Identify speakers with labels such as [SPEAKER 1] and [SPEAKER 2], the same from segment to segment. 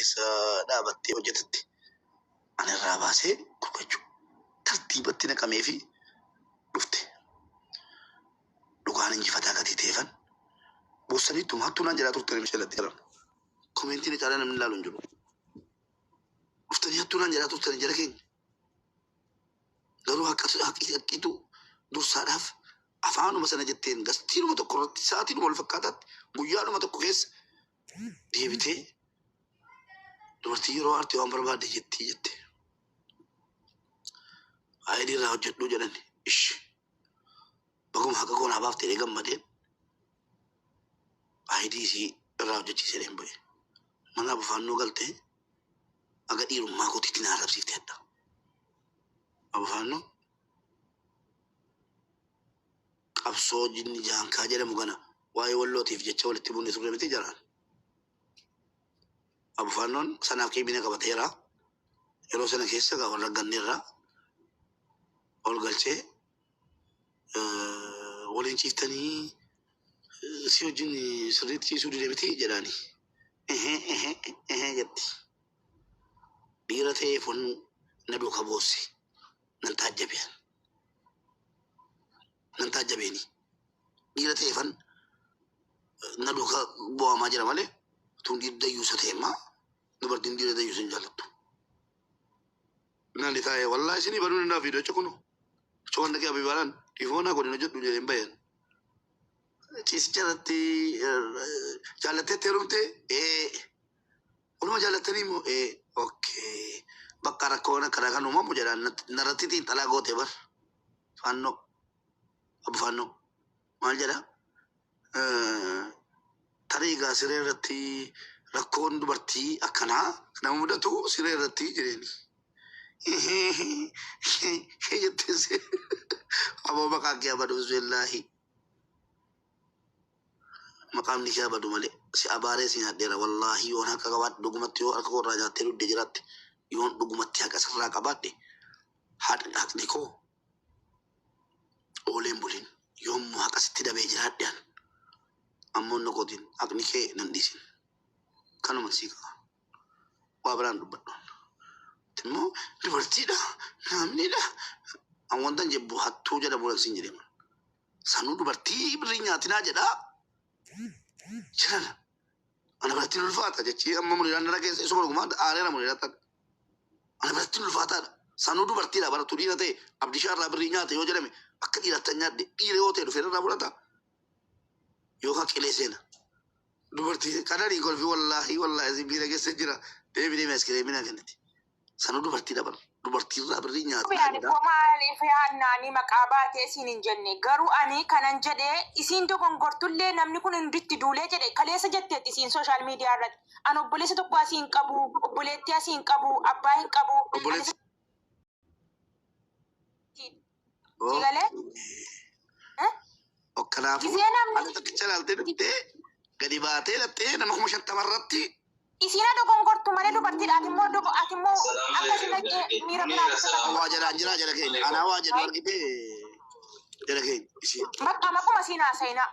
[SPEAKER 1] keessa dhaabattee hojjetetti ani irraa baasee gurgurachuu tartiibatti naqamee fi dhufte dhugaan injifataa gatii ta'eefan boossaniitu hattuu naan jedhaa turte namicha jalatti galan komentiin ixaala namni ilaalu hin jiru dhuftanii hattuu naan jedhaa turte jala keenya garuu haqqiitu dursaadhaaf afaanuma sana jetteen gastiinuma tokko irratti sa'aatiinuma wal fakkaataatti guyyaadhuma tokko keessa deebitee dubartii yeroo aartii waan barbaadde jette ayidii irraa hojjedhuu jedhan ishi baguma haqa koonaa baaftee gammadeen ayidii isii irraa hojjechiisee deem ba'e mana abufaannoo galtee aga dhiirummaa kootiitti na arrabsiifte adda abufaannoo qabsoo jinni jaankaa jedhamu gana waa'ee wallootiif jecha walitti buunee turre miti jaraan abufaannoon sanaaf keemina qabateera yeroo sana keessa warra ganneerraa ol galchee waliin ciiftanii si wajjin sirriitti ciisuu dide miti jedhaani jetti dhiira ta'ee fon na duuka boosse nan taajjabeeni dhiira ta'ee fan na duuka bu'amaa jira malee tun dhiira dayyuusa ta'emmaa dubartiin dhiira dayyuusa hin jaallattu nani ta'e wallaahi isinii baduu danda'a fiidoo chakunu cowan dhaqee abibaalaan dhiifoonaa godina jedhu jedheen bayan ciisicha irratti jaallattee heerumte waluma jaallattanii immoo okay bakka rakkoon akkana kan uumamu jedhaan narratti xiinxalaa goote bar faannoo abufaannoo maal jedha tarii egaa siree irratti rakkoon dubartii akkanaa nama mudatu siree irratti jedheeni jettese aboo maqaa kee abadu bismillaahi maqaan ni kee abadu malee si abaaree si nyaadheera wallaahi yoon haqa qabaadhe dhugumatti yoo harka koorraa nyaattee dudde jiraatti yoon dhugumatti haqa sirraa qabaadhe haqni koo ooleen buliin yoommoo haqa sitti dabee jiraadhean ammoo nokootiin haqni kee nan dhiisin kanuma sii qaba waa biraan dubbadhoon immoo dubartiidha namnidha an wantan jebbu hattuu jedhamu sin jedhema sanuu dubartii birrii nyaatinaa jedhaa jirana ana birattiin ulfaata jechii amma mul'iraan dhala keessa isuma dhugumaa aareera mul'iraatan ana birattiin ulfaataadha sanuu dubartiidha baratu dhiira ta'e abdishaa irraa birrii nyaate yoo jedhame akka dhiirattan nyaadde dhiira yoo ta'e dhufee irraa fudhata yookaan qilee seena dubartii kadhanii kolfi wallaahi biira keessa jira deebiin meeskireemina kenniti sanuu dubartiidha bara dubartii irraa birrii nyaate
[SPEAKER 2] maaliif yaannaanii maqaa baatee isiin hin jenne garuu ani kanan jedhee isiin dogongortullee namni kun hunditti duulee jedhe kaleessa jetteetti isiin sooshaal miidiyaa irratti an obboleessa tokko asii hin qabu obboleettii asii hin qabu abbaa hin qabu sigalee
[SPEAKER 1] okkanaafuu ala takkicha laaltee dhuftee gadi baatee lattee nama 50 irratti
[SPEAKER 2] isiina dogongortu malee dubartiidhaati immoo ati immoo akkasuma miira biraatti
[SPEAKER 1] waa jedhaan jira jala keenya anaa waa jedhu argitee jala keenya ishee
[SPEAKER 2] bakka makuma siinaa seenaa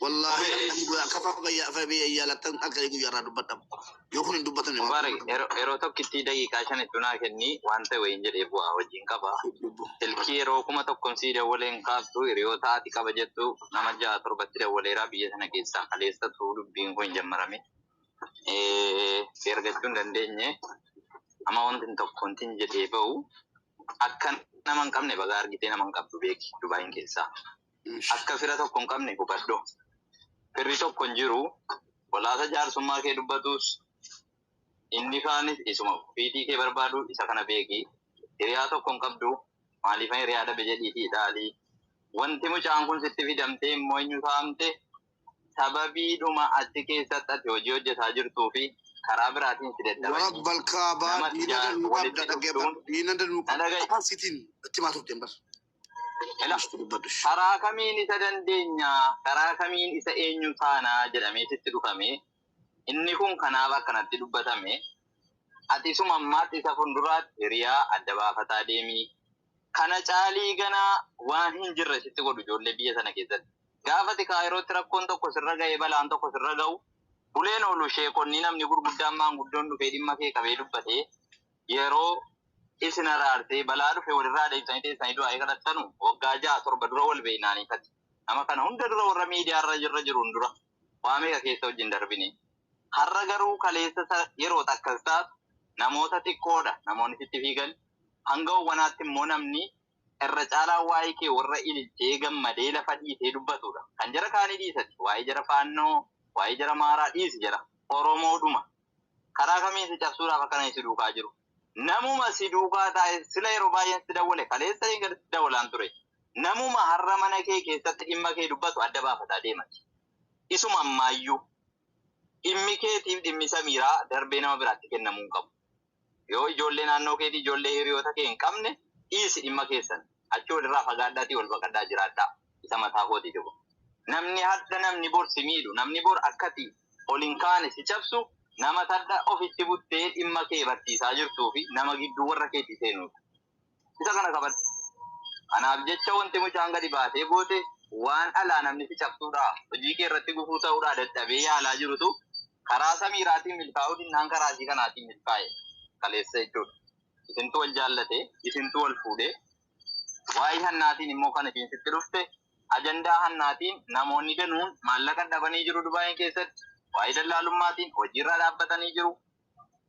[SPEAKER 1] wallahi akka fayyaa yaalattan akka guyyaarraa dubbadhamu yoo kun hin dubbatamne
[SPEAKER 3] yeroo tokkitti daqiiqaa 5 tunaa kenni waan ta'e wayiin jedhee bu'aa wajjin qaba ilkii yeroo 1000 dawwaleen kaaftu hiriyoota ati qaba jettu nama 6-7 dawwaleeraa biyya sana keessaa kaleessatu dubbiin kun jammarame ergachuu hin dandeenye amma wanti tokkontiin jedhee ba'u akka nama hin qabne baga argitee nama hin qabdu beeki Dubaayin keessaa akka fira tokko hin qabne hubadhu firri tokko hin jiru walaasa jaarsummaa kee dubbatus inni kaanis isuma fiitii kee barbaadu isa kana beeki hiriyaa tokko hin qabdu maaliif hiriyaa dhabe jedhiitii dhaalii wanti mucaan kun sitti fidamtee immoo eenyu taa'amte sababiidhuma achi keessatti ati hojii hojjetaa jirtuu fi karaa biraatiin si dadhabanii
[SPEAKER 1] warabbal kaabaa diina danuu qabsiitiin itti maa turteen bar
[SPEAKER 3] karaa kamiin isa dandeenya karaa kamiin isa eenyu taanaa jedhamee sitti dhufame inni kun kanaaf akkanatti dubbatame ati suma ammaatti isa fuulduraatti hiriyaa adda baafataa deemii kana caalii ganaa waan hin jirre sitti godhu ijoollee biyya sana keessatti gaafati kaayirootti rakkoon tokko sirra ga'ee balaan tokko sirra ga'u Uleen oolu sheekonni namni gurguddaan maanguddoon dhufee dhimma kee qabee dubbatee yeroo isin araartee balaa dhufe walirraa deebisanii teessanii du'aa kadhattanu waggaa 6-7 dura wal beeynaanii kati. Nama kana hunda dura warra miidiyaarra jiruun dura waa meeqa keessa wajjin darbine. Har'a garuu kaleessa yeroo takkas taatu namoota xiqqoodha namoonni sitti fiigan. Hanga uwwanaatti immoo namni irra caalaa waa'ee kee warra ililchee gammadee lafa dhiisee dubbatudha. Kan jara kaanii dhiisati waa'ee jara faannoo waa'ee jara maaraa dhiisi jara Oromoodhuma. Karaa kamiin si cabsuudhaaf akkana si duukaa jiru. Namuma si duukaa taa'e sila yeroo baay'een si dawwale kaleessa eegatti dawwalaan ture. Namuma har'a mana kee keessatti dhimma kee dubbatu adda baafataa deemati. Isuma ammaayyuu dhimmi keetiif dhimmi samiiraa darbee nama biraatti kennamuu hin qabu. Yoo ijoollee naannoo keetii ijoollee hiriyoota kee hin qabne dhiisi dhimma keessan. Achi walirraa fagaadhaatii wal baqadhaa jiraadhaa. Isa mataa kootii jiru. Namni hadda namni bor si miidhu namni bor akkati ol hin kaane si cabsu. Nama tadda ofitti buttee dhimma kee barsiisaa jirtuu fi nama gidduu warra keetii seenuudha. Isa kana qabadhu. Kanaaf jecha wanti mucaan gadi baatee goote waan alaa namni si cabsuudha. Hojii kee irratti gufuu ta'uudhaa dadhabee yaalaa jirutu karaa samiiraatiin milkaa'uu dinnaan karaa isii kanaatiin milkaa'e kaleessa jechuudha. Isintu wal jaallate, isintu wal fuudhee waa'ee hannaatiin immoo kan isin sitti dhufte ajandaa hannaatiin namoonni danuun maallaqa dhabanii jiru Dubaayii keessatti. Waa'ee dallaalummaatiin hojiirra dhaabbatanii jiru.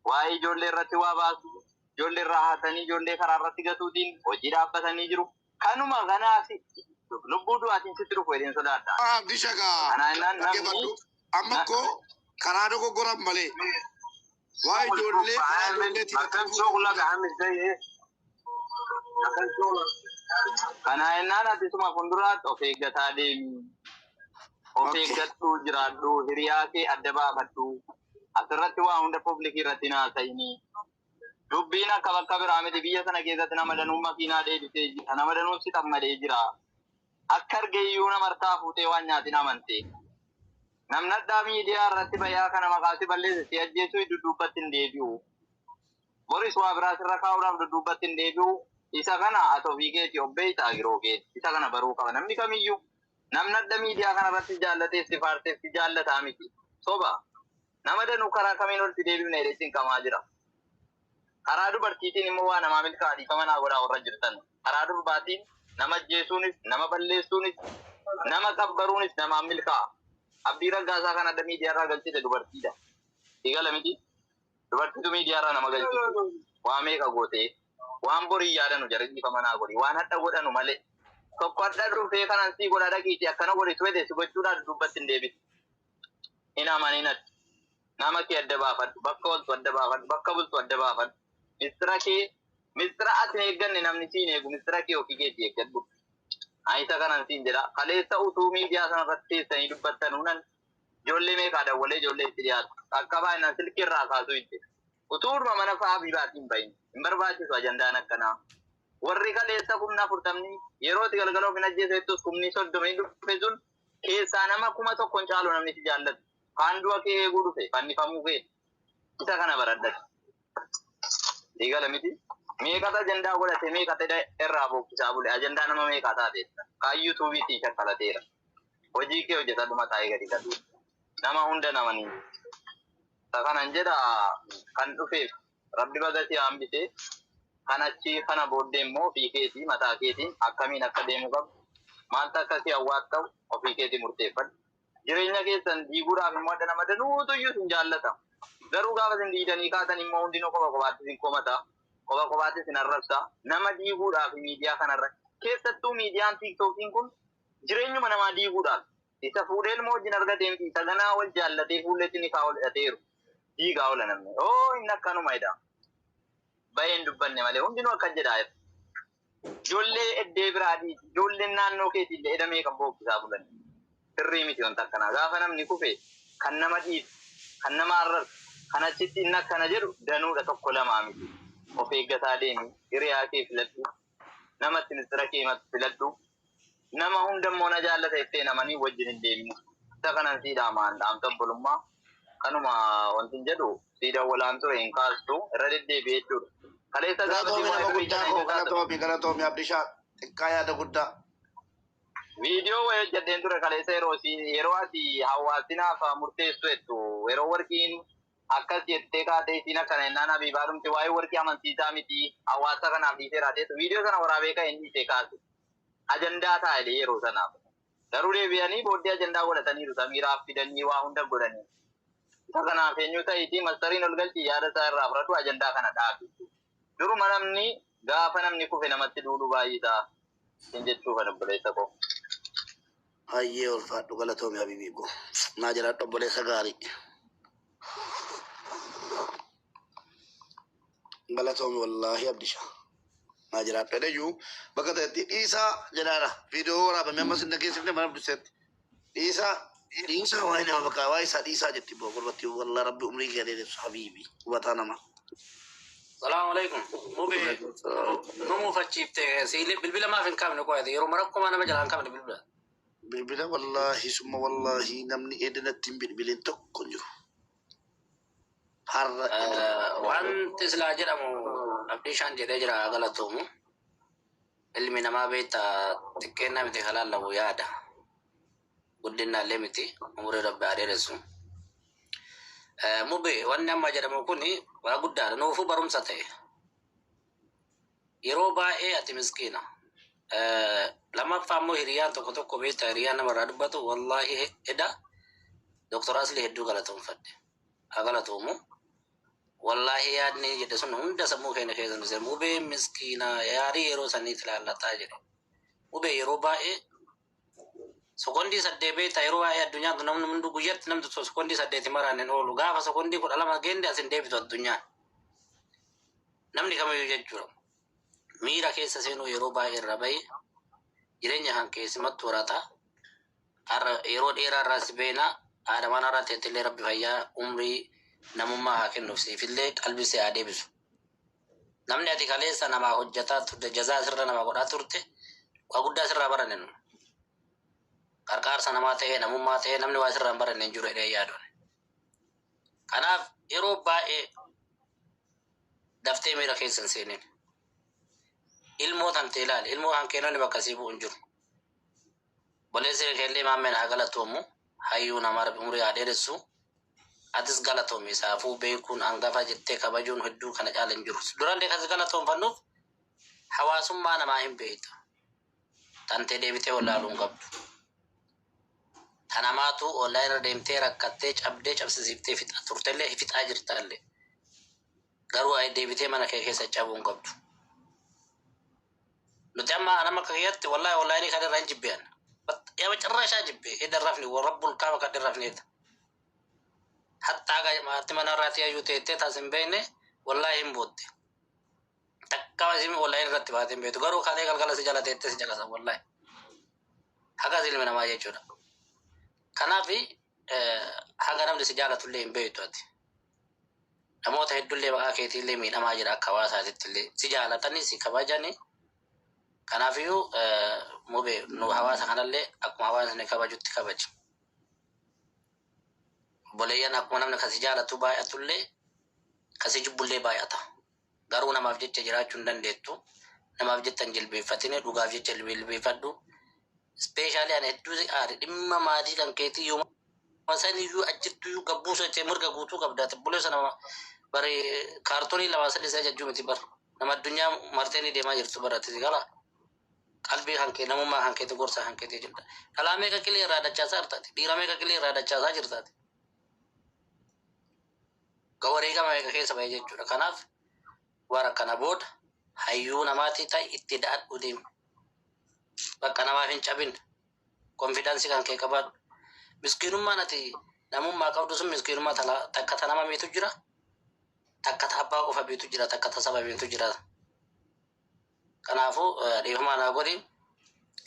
[SPEAKER 3] Waa'ee ijoollee irratti waa baasu, ijoollee irraa haatanii ijoollee karaa irratti gatuutiin hojii dhaabbatanii jiru. Kanuma kanaaf lubbuu du'aatiin sitti dhufu jedheen sodaadha.
[SPEAKER 1] Bishagaa. Amma koo karaa dogoggoran malee. Waa'ee ijoollee
[SPEAKER 3] akkan soogla gahamistee kana ennaan atisuma fuulduraatti of eeggataa deemi. Of eeggadhu jiraadhu hiriyaa kee adda baafadhu asirratti waa hunda publikii irratti naasa'inii dubbiin akka bakka biraa miti biyya sana keessatti nama danuun makiinaa deebisee jira nama danuun si xammadee jira akka argeeyyuu nama harkaa fuutee waan nyaatiin amante namni addaa miidiyaa irratti bayyaa kana maqaasi balleesse si ajjeesuu dudduubbatti hin deebi'u boris waa biraa sirra kaa'uudhaaf dudduubbatti hin deebi'u isa kana ati ofii keetii obbeeytaa giroo keeti isa kana baruu qaba namni kamiyyuu. Namni adda miidiyaa kanarratti jaallatee si faartee si jaallataa miti. Soba. Nama danuu karaa kamiin olti deebifne edheetiin qamaa jira. Karaa dubartiitiin immoo waa namaa milkaa'anii kama naa godhaa warra jirtan. Karaa durbaatiin nama ajjeesuunis, nama balleessuunis, nama qabbaruunis namaan milkaa'a. Abdii Raggaasaa kan adda miidiyaarraa galchite dubartiidha. Eegala miti. Dubartiitu miidiyaarraa nama galchite. Waa meeqa gootee waan borii yaadanu jarri kama naa godhi. Waan hadda godhanu malee. Tokko adda dhufee kanan sii godha dhaqiiti akkana godhitu fedhe si gochuudhaan dubbatti hin deebisu. Hin amaninatti. Nama kee adda baafadhu, bakka ooltu adda baafadhu, bakka bultu adda baafadhu. Mistira ati hin eegganne namni siin eegu mistira kee ofii keetii eeggadhu. Ayisa kanan siin jedha. Kaleessa utuu miidiyaa sanarratti teessanii dubbattan hunan ijoollee meeqaa dawwalee ijoollee itti dhiyaatu. Akka baay'inaan silkirraa kaasuu itti. Utuu dhuma mana fa'aa biiraatiin bahin. Hin barbaachisu ajandaan akkanaa. Warri kaleessa kumna 40 yeroo itti galgaloo fin ajjeesettus kumni 30 dhufe sun keessaa nama 1,000 caalu namni si jaallatu. Kaan du'a kee eeguu dhufe fannifamuu kee isa kana baradhate. Eegala miti. Meeqata ajandaa godhate meeqata irraa boqqisaa bule ajandaa nama meeqaa taateessa. Kaayyuu tuubiitii shakkalateera. Hojii kee hojjetadhu mataa gadi gadu. Nama hunda namanii. Isa kanan jedha kan dhufeef rabbi bagatti hambisee. Kanachi kana booddee immoo ofii keetii mataa keetiin akkamiin akka deemu qabu maaltu akkasii hawwaat ta'u ofii keetii murteeffadhu. Jireenya keessan diiguudhaaf immoo adda nama danuutu iyyuu sin jaallata. Garuu gaafa sin diidanii kaatan immoo hundinuu qofa qofaatti sin komata. Qofa qofaatti sin arrabsa. Nama diiguudhaaf miidiyaa kanarra keessattuu miidiyaan tiiktookiin kun jireenyuma namaa diiguudhaaf isa fuudhee ilmoo wajjin argatee miti isa ganaa wal jaallatee fuulleetti ni kaa ol hidhateeru. Diigaa oola namni. Inni akkanuma jedha. Baay'een dubbanne malee hundinuu akka jedhaa jira. Ijoollee eddee biraadii ijoolleen naannoo keetii illee edamee kan boqqisaa bulan. Sirrii miti wanta akkanaa. Gaafa namni kufe kan nama dhiitu, kan nama arrabsu, kan achitti inni akkana jedhu danuudha tokko lamaa miti. Of eeggataa deemi. Hiriyaa kee filadhu. Namatti mistira kee filadhu. Nama hundammoo na jaallata ittee namanii wajjin hin deemne. Isa kanan siidhaa maan dhaamtan bolummaa. Kanuma wanti hin jedhu siidhaa walaan ture hin kaastu irra deddeebi'ee jechuudha. Kaleessa gaafa
[SPEAKER 1] Galatoomi Abdishaan xiqqaa yaada guddaa.
[SPEAKER 3] Video waya jedheen ture kaleessa yeroo ati hawaasinaaf murteessu jettu yeroo warqiin akkas jettee kaatee isiin akkana jennaan Habiibaa dhumti waa'ee warqii amansiisaa miti hawaasa kanaaf dhiisee raateetu video sana waraabee ka'e inni ishee kaase ajandaa taa'ee yeroo sanaaf garuu deebi'anii booddee ajandaa godhataniiru samiiraaf fidanii waa hunda godhanii isa kanaaf eenyu ta'iitii mastariin ol galchii yaada isaa irraa fudhatu ajandaa kana dhaabu duruma namni gaafa namni kufe namatti duudhu baay'isa hin jechuu kan obboleessa koo.
[SPEAKER 1] Hayyee ulfaadhu galatoomii Habiibii koo naa jiraadhu obboleessa gaarii. Galatoomii wallaahi abdisha naa jiraadhu edayuu bakka ta'etti dhiisaa jedhaadha viidiyoo waraabame ammas hin dhageessifne mana duseetti dhiisaa waa'ee nama bakka waa'ee isaa dhiisaa jetti boo gurbatti wallaa rabbi umrii kee dheeressu Habiibii hubataa nama.
[SPEAKER 4] السلام عليكم مو فتشيفتي سيلي بالبلا ما في كامل كويس يروم مركم انا مجال كامل بالبلا
[SPEAKER 1] بالبلا والله ثم والله نمني ادنا تيم بالبلين تكونجو har
[SPEAKER 4] وان تسلا جرامو ابديشان جدي جرا غلطوم علمي نما بيتا تكينا بيت حلال لو يادا قدنا لمتي امور رب اريرسو مبي وانا ما جرامو كوني وغدا نوفو بروم ساتي يروبا اي اتي مسكينه لما فهموا هريان توكو بيتا هريان مرادبتو والله ادا دكتور اصلي هدو غلطوم فد غلطومو والله يعني جد سن هند سمو كاين كاين نزل مو بي مسكينه ياري يرو سنيت لا تاجر مو بي يروبا اي سكوندي سدبي تايرو اي الدنيا نم من دو جيت نم تو سكوندي سدتي مران اولو غافا سكوندي كو علما جند اسن ديبي الدنيا نمني كما يججرو ميرا كيس سينو يروبا الربي يرنيا هان كيس متوراتا ار يرو ديرا راسبينا ادمانا راتي ربي فيا عمري نمما هاكن نفسي في الليل قلبي سيادي بسو نمني اتي كاليسا نما حجتا ترد جزا سر نما قدا ترد وقدا سر برنن قرقار سنما تهي نمما تهي نمني واسر برنن جورو دي يادون كناف يروبا دفتي ميرا كيسن سينين ilmo tantelal ilmo hankeno ne bakasibu unjur bolese kelle mamen agalatomu hayu namar umri aderesu atis galatomi safu beekun angafa jette kabajun huddu kana jalen jurus durande kas galatom fanuf hawasum mana ma imbeita tante debite wala lungabdu tanamatu online demte rakatte cabde cabsisifte fit aturtelle fit ajirtalle garu ay debite mana kekesa cabun gabdu نتجمع أنا ما كيت والله إني كده رانج بيان يا بتشرح شاجب إذا رفني ورب الكعبة كده رفني حتى ما تمنى راتي أيوتي تاسم بينه والله يمبود تكا زين والله إن راتي باتم بيتو غرو خالي كلا سجالة تيت سجالة والله حاجة زين من ما يجورا كنا في حاجة نام سجالة تولي بيتو أتي نموت هيدولي بقى كيتي اللي مين أما جرا كواسة تولي سجالة تاني سكباجاني كنافيو موبي نو حواس خنالله اكو حواس نه كباجوت كباج بوليان اكو نمن كسجاله تباياتله كسجبله باياتا غارونا مافجت جراچون دندتو نمافجت تنجل بيفتنه دوغافجت جلبل بيفدو سبيشالي ان ادو ار دم مادي كان كيتي يوم مساني يو اجتو يو غبوسو تمرغا غوتو كبدات بولسنا بري كارتوني لواسل سججو متبر نما الدنيا مرتني ديما جرتو براتي غلا قلبي هنكي نمما هنكي تقرصا هنكي تجمد كلامي ككلي رادة جاسا ارتاتي ديرامي ككلي رادة جاسا جرتاتي قوريكا ما يككي سبايجي جورا كناف واركنا بود حيو نماتي تاي اتداد وديم بقى نما فين چابين confidence كانكي كباد مسكينو ما نتي نمما قودو سم مسكينو ما تكتا نما ميتو جرا تكتا أبا قفا بيتو جرا تكتا سبا بيتو جرا kanafu difuma na godi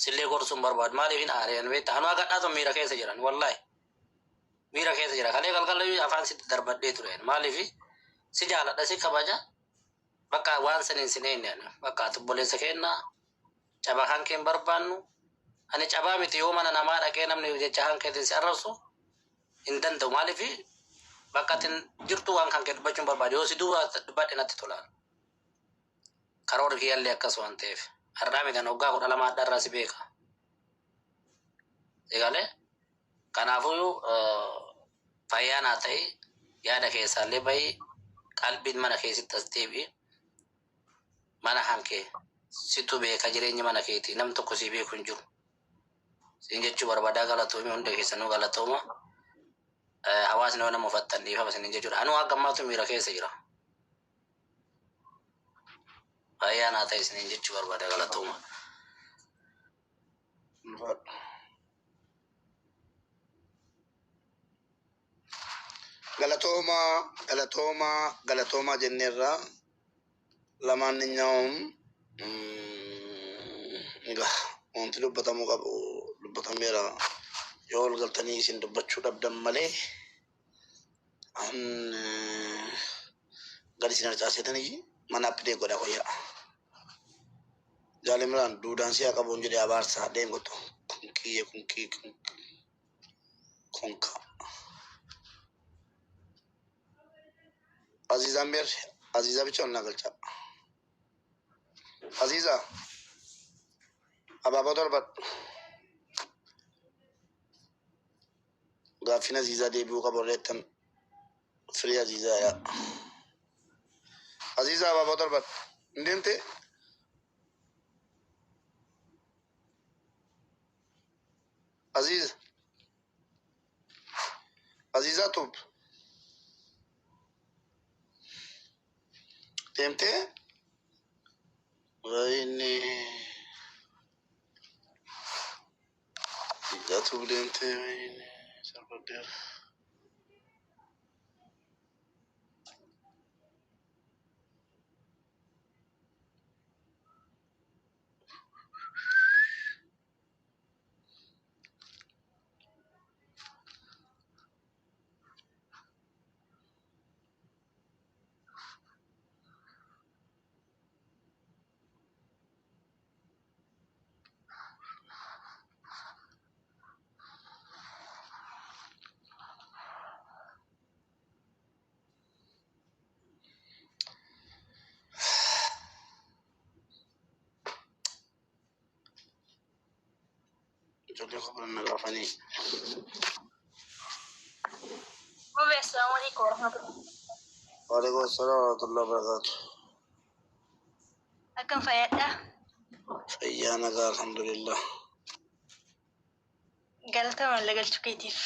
[SPEAKER 4] sille gor sum barbad mali fin arean we tanu aga da to mira kese jiran wallahi mira kese jira kale kal kal afan sit darbadde turen mali fi sijala da si kabaja baka wan senin sinen ne baka to bole sekenna chaba hanken barbanu ani chaba mi to mana na mara ke namne je chahan ke din sarrasu indan to mali fi baka tin jirtu wan hanken bachum barbadi o si duwa dubade natti tolan karor kiyalli akkas waan ta'eef har'aa midhaan hoggaa 10 dharraa si beeka egalee kanaafuu fayyaanaa ta'e yaada keessaallee bahi qalbiin mana keessatti as deebi'e mana hankee situ beeka jireenya mana keetii nam tokko si beeku hin jiru siin jechuu barbaadaa galatoomii hunda keessanuu galatooma hawaasni waan nama uffattan dhiifama siin jechuudha anuu akka ammaatu miira keessa jira fayyaanaa ta'e siin jechuu barbaadaa galatooma
[SPEAKER 1] galatoma jenneerra lamaan ninyaa'uun wanti dubbatamuu qabu dubbatameera yoo ol galtanii isin dubbachuu dhabdan malee gadi isin harcaasetanii mana appidee godha koyyaa jaalimraan duudaan siyaa qabuun jedhee abaarsaa deemgotu kunkii konka Aziza Mir, Aziza bicha onna galcha. Aziza, ababa darbat. Gaafin Aziza deebi'uu qaba reettan firii Aziza ya. Aziza ababa darbat. Indente? Aziza. Aziza tub. Temte? Ini jatuh temte ini seperti jadi khabar nagafani.
[SPEAKER 2] Assalamualaikum warahmatullahi wabarakatuh.
[SPEAKER 1] Waalaikumsalam warahmatullahi wabarakatuh.
[SPEAKER 2] Akkam fayyadha?
[SPEAKER 1] Fayyaa nagaa alhamdulillah.
[SPEAKER 2] Galata mallagalchuu keetiif.